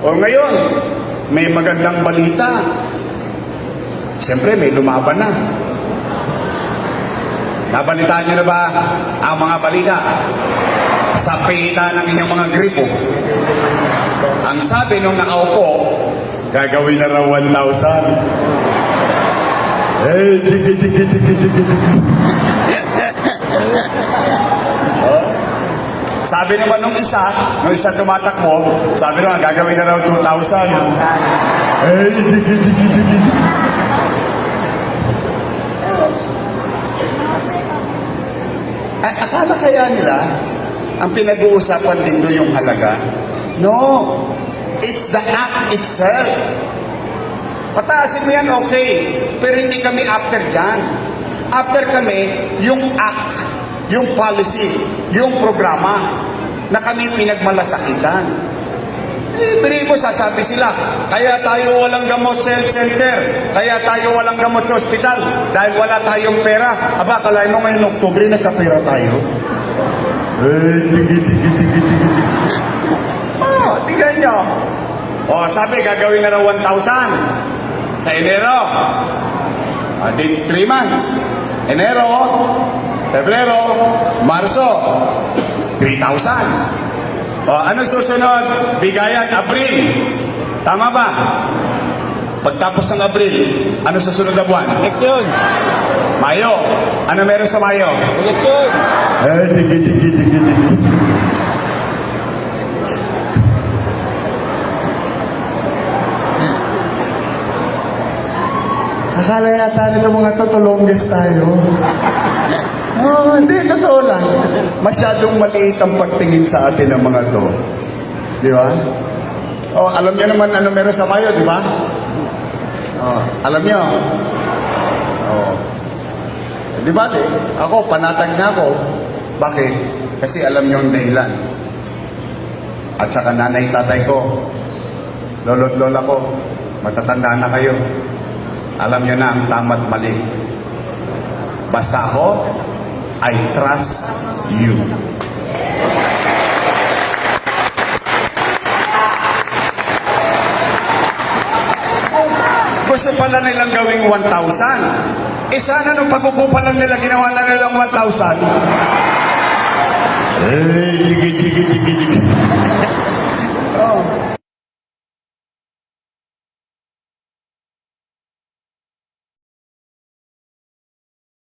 O ngayon, may magandang balita. Siyempre, may lumaban na. Nabalitaan niyo na ba ang mga balita? Sa pita ng inyong mga gripo. Ang sabi nung nakaupo, gagawin na raw 1,000. Eh, sabi naman nung isa tumatakbo, sabi naman, gagawin na raw 2,000. Eh, akala kaya nila, ang pinag-uusapan din doon yung halaga? No, it's the act itself. Pataasin mo yan, okay. Pero hindi kami after dyan. After kami, yung act, yung policy, yung programa na kami pinagmalasakitan. Biri mo, sasabi sila, kaya tayo walang gamot sa health center, kaya tayo walang gamot sa ospital, dahil wala tayong pera. Aba, kalahin mo ngayon, Oktubre, nagkapera tayo. Oh, tingnan nyo. Oh, sabi, gagawin na raw 1,000 sa Enero. Di 3 months. Enero, Pebrero, Marso, 3,000. O, ano susunod? Bigayan, Abril. Tama ba? Pagtapos ng Abril, ano susunod na buwan? Eleksyon. Mayo. Ano meron sa Mayo? Eleksyon. Tigi. Akala yata nito mga tutulongges tayo. Oh, hindi, totoo lang. Masyadong maliit ang pagtingin sa atin ng mga to. Di ba? Oh, alam niyo naman ano meron sa Mayo, di ba? Oh, alam niyo. Oh. Di ba, ako, panatag na ako. Bakit? Kasi alam niyo ang dahilan. At saka nanay, tatay ko, lolo't lola ko, matatanda na kayo. Alam niyo na ang tama't mali. Basta ako, I trust you. Gusto pala nilang gawing 1,000. Sana nung pag-upo pa lang nila, ginawa na nilang 1,000. Eh, jigi.